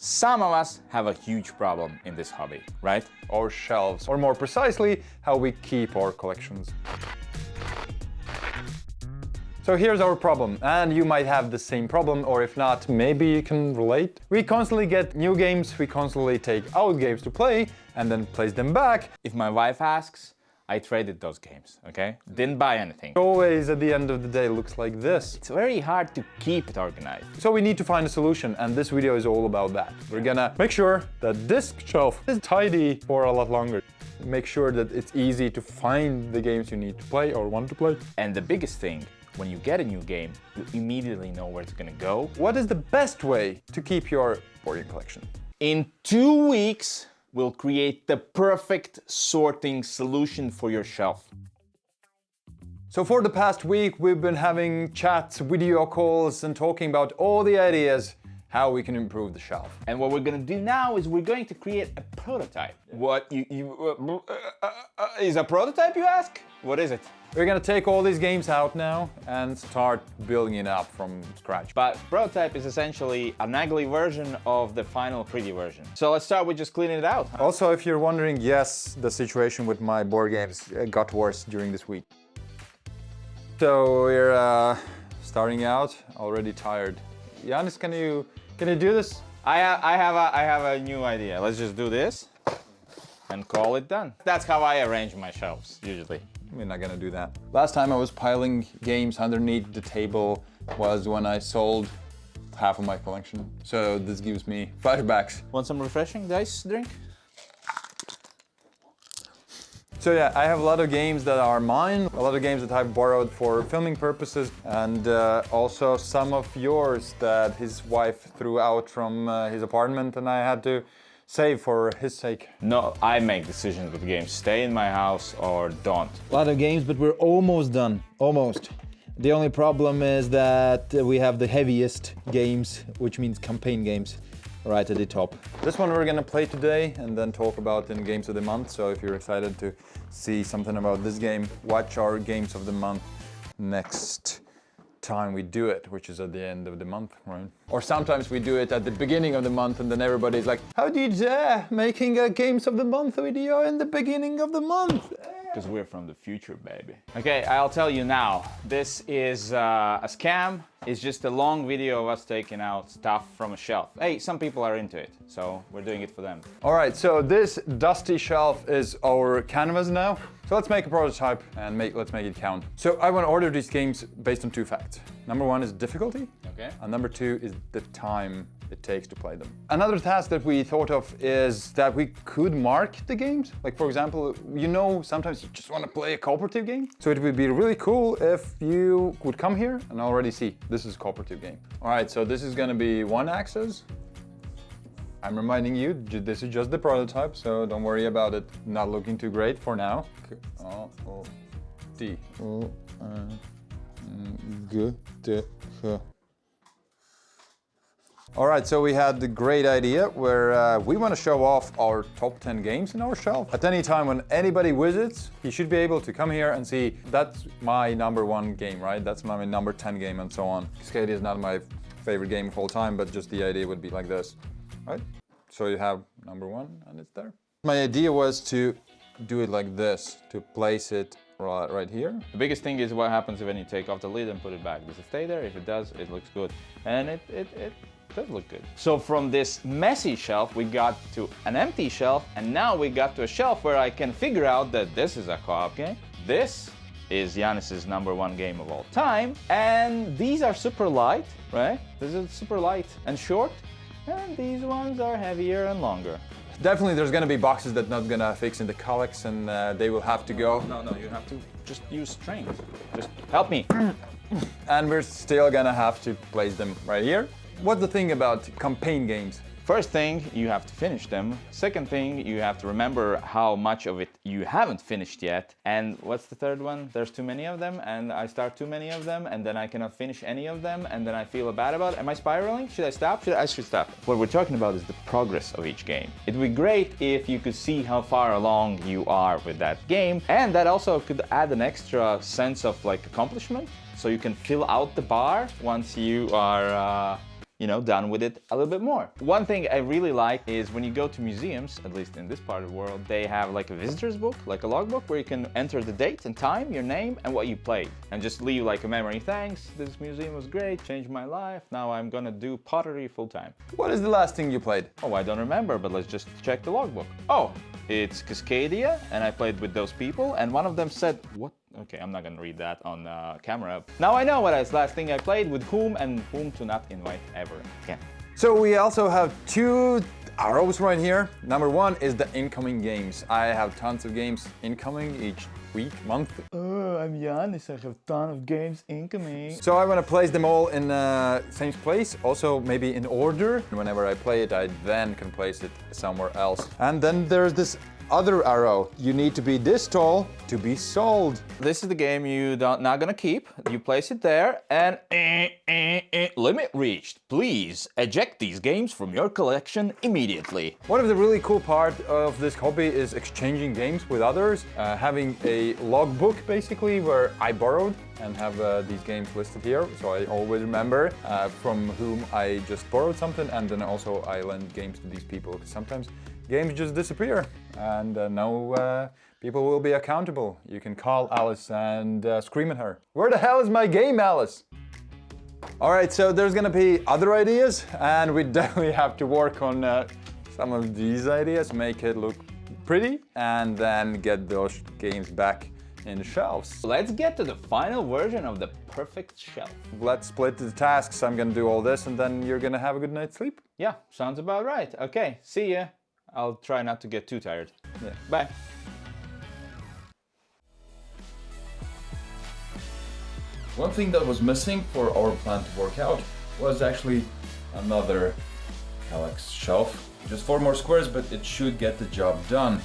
Some of us have a huge problem in this hobby, right? Our shelves, or more precisely, how we keep our collections. So here's our problem, and you might have the same problem, or if not, maybe you can relate. We constantly get new games, we constantly take out games to play, and then place them back. If my wife asks, I traded those games, okay? Didn't buy anything. Always at the end of the day looks like this. It's very hard to keep it organized. So we need to find a solution, and this video is all about that. We're gonna make sure that this shelf is tidy for a lot longer. Make sure that it's easy to find the games you need to play or want to play. And the biggest thing, when you get a new game, you immediately know where it's gonna go. What is the best way to keep your board game collection? In 2 weeks, we'll create the perfect sorting solution for your shelf. So for the past week, we've been having chats, video calls, and talking about all the ideas how we can improve the shelf. And what we're gonna do now is we're going to create a prototype. What is a prototype, you ask? What is it? We're gonna take all these games out now and start building it up from scratch. But prototype is essentially an ugly version of the final pretty version. So let's start with just cleaning it out. Also, if you're wondering, yes, the situation with my board games got worse during this week. So we're starting out, already tired. Janis, can you do this? I have a new idea. Let's just do this and call it done. That's how I arrange my shelves usually. We're not gonna do that. Last time I was piling games underneath the table was when I sold half of my collection. So this gives me flashbacks. Want some refreshing ice drink? So yeah, I have a lot of games that are mine, a lot of games that I've borrowed for filming purposes, and also some of yours that his wife threw out from his apartment and I had to save for his sake. No, I make decisions with games. Stay in my house or don't. A lot of games, but we're almost done. Almost. The only problem is that we have the heaviest games, which means campaign games, right at the top. This one we're gonna play today and then talk about in Games of the Month. So if you're excited to see something about this game, watch our Games of the Month next time we do it, which is at the end of the month, right? Or sometimes we do it at the beginning of the month and then everybody's like, how do you dare making a Games of the Month video in the beginning of the month? Because we're from the future, baby. Okay, I'll tell you now. This is a scam. It's just a long video of us taking out stuff from a shelf. Hey, some people are into it, so we're doing it for them. All right, so this dusty shelf is our canvas now. So let's make a prototype and let's make it count. So I want to order these games based on two facts. Number one is difficulty. Okay. And number two is the time it takes to play them. Another task that we thought of is that we could mark the games. Like for example, you know, sometimes you just want to play a cooperative game. So it would be really cool if you would come here and already see this is a cooperative game. All right, so this is going to be one axis. I'm reminding you, this is just the prototype, so don't worry about it not looking too great for now. D. All right, so we had the great idea where we want to show off our top 10 games in our shelf. At any time when anybody visits, he should be able to come here and see, that's my number one game, right? That's my number 10 game and so on. Skate is not my favorite game of all time, but just the idea would be like this, right? So you have number one and it's there. My idea was to do it like this, to place it right here. The biggest thing is what happens when you take off the lid and put it back. Does it stay there? If it does, it looks good. And it does look good. So from this messy shelf, we got to an empty shelf, and now we got to a shelf where I can figure out that this is a co-op game. This is Janis's number one game of all time. And these are super light, right? This is super light and short. And these ones are heavier and longer. Definitely there's gonna be boxes that not gonna fix in the collects and they will have to go. No, you have to just use strings. Just help me. And we're still gonna have to place them right here. What's the thing about campaign games? First thing, you have to finish them. Second thing, you have to remember how much of it you haven't finished yet. And what's the third one? There's too many of them, and I start too many of them, and then I cannot finish any of them, and then I feel bad about it. Am I spiraling? Should I stop? I should stop. What we're talking about is the progress of each game. It would be great if you could see how far along you are with that game, and that also could add an extra sense of like accomplishment. So you can fill out the bar once you are done with it a little bit more. One thing I really like is when you go to museums, at least in this part of the world, they have like a visitor's book, like a logbook, where you can enter the date and time, your name, and what you played. And just leave like a memory. Thanks, this museum was great, changed my life. Now I'm gonna do pottery full time. What is the last thing you played? Oh, I don't remember, but let's just check the logbook. Oh, it's Cascadia, and I played with those people, and one of them said, what? Okay, I'm not gonna read that on camera. Now I know what is last thing I played, with whom and whom to not invite ever again. So we also have 2 arrows right here. Number 1 is the incoming games. I have tons of games incoming each week, month. Oh, I'm Janis, I have a ton of games incoming. So I want to place them all in the same place, also maybe in order. Whenever I play it, I then can place it somewhere else. And then there's this other arrow. You need to be this tall to be sold. This is the game you're not gonna keep. You place it there and limit reached. Please eject these games from your collection immediately. One of the really cool part of this hobby is exchanging games with others. Having a logbook basically where I borrowed and have these games listed here, so I always remember from whom I just borrowed something, and then also I lend games to these people, because sometimes games just disappear, and now people will be accountable. You can call Alice and scream at her. Where the hell is my game, Alice? All right, so there's gonna be other ideas, and we definitely have to work on some of these ideas, make it look pretty, and then get those games back in the shelves. Let's get to the final version of the perfect shelf. Let's split the tasks. I'm gonna do all this, and then you're gonna have a good night's sleep. Yeah, sounds about right. Okay, see ya. I'll try not to get too tired. Yeah. Bye. One thing that was missing for our plan to work out was actually another Kallax shelf. Just 4 more squares, but it should get the job done.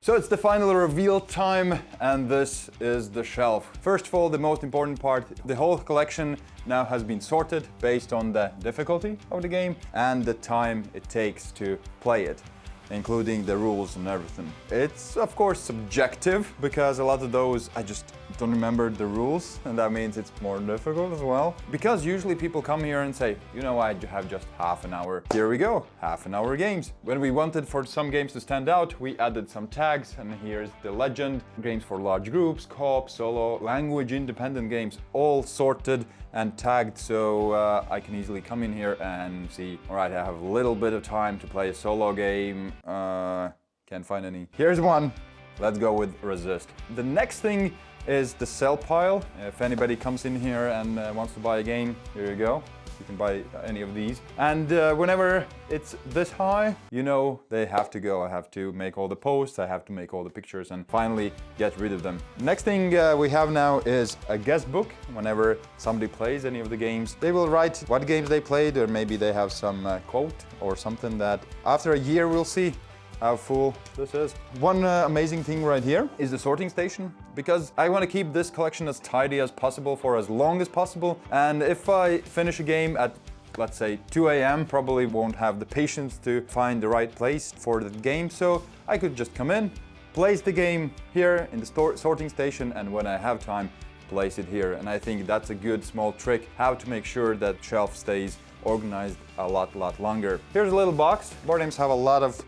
So it's the final reveal time, and this is the shelf. First of all, the most important part, the whole collection now has been sorted based on the difficulty of the game and the time it takes to play it, including the rules and everything. It's of course subjective, because a lot of those I just don't remember the rules, and that means it's more difficult as well. Because usually people come here and say, you know, I have just half an hour. Here we go, half an hour games. When we wanted for some games to stand out, we added some tags, and here's the legend. Games for large groups, co-op, solo, language independent games, all sorted and tagged, so I can easily come in here and see, all right, I have a little bit of time to play a solo game. Can't find any. Here's one. Let's go with Resist. The next thing is the sell pile. If anybody comes in here and wants to buy a game, here you go. You can buy any of these. And whenever it's this high, you know they have to go. I have to make all the posts, I have to make all the pictures, and finally get rid of them. Next thing we have now is a guest book. Whenever somebody plays any of the games, they will write what games they played, or maybe they have some quote or something that after a year we'll see how full this is. One amazing thing right here is the sorting station, because I want to keep this collection as tidy as possible for as long as possible. And if I finish a game at, let's say, 2 a.m., probably won't have the patience to find the right place for the game. So I could just come in, place the game here in the sorting station, and when I have time, place it here. And I think that's a good small trick how to make sure that shelf stays organized a lot longer. Here's a little box. Board games have a lot of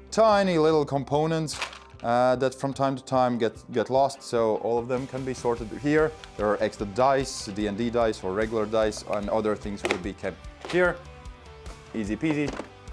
tiny little components that from time to time get lost, so all of them can be sorted here. There are extra dice, D&D dice or regular dice, and other things will be kept here. Easy peasy,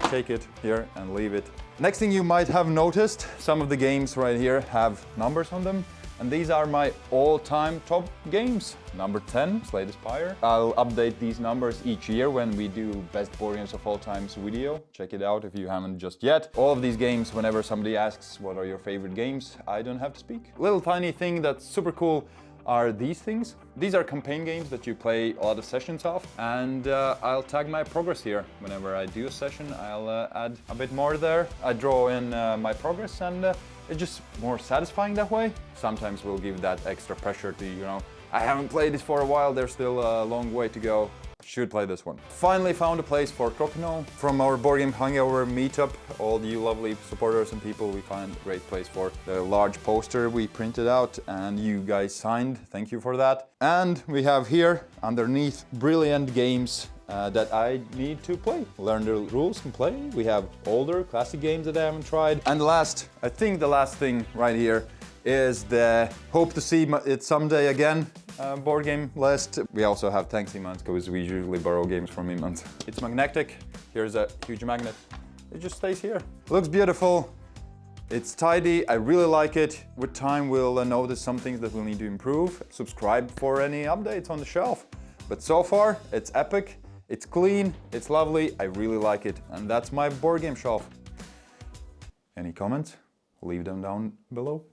take it here and leave it. Next thing you might have noticed, some of the games right here have numbers on them, and these are my all-time top games. Number 10, Slay the Spire. I'll update these numbers each year when we do Best Board Games of All Times video. Check it out if you haven't just yet. All of these games, whenever somebody asks what are your favorite games, I don't have to speak. Little tiny thing that's super cool. are these things. These are campaign games that you play a lot of sessions of, and I'll tag my progress here. Whenever I do a session, I'll add a bit more there. I draw in my progress, and it's just more satisfying that way. Sometimes we'll give that extra pressure to, you know, I haven't played this for a while, there's still a long way to go. Should play this one. Finally found a place for Crocodile. From our board game Hangover meetup, all you lovely supporters and people, we find a great place for the large poster we printed out and you guys signed. Thank you for that. And we have here underneath brilliant games that I need to play. Learn the rules and play. We have older classic games that I haven't tried. And last, I think the last thing right here is the hope to see it someday again board game list. We also have Thanks Imans, because we usually borrow games from Imans. It's magnetic. Here's a huge magnet. It just stays here. Looks beautiful. It's tidy. I really like it. With time, we'll notice some things that we'll need to improve. Subscribe for any updates on the shelf. But so far, it's epic. It's clean. It's lovely. I really like it. And that's my board game shelf. Any comments? Leave them down below.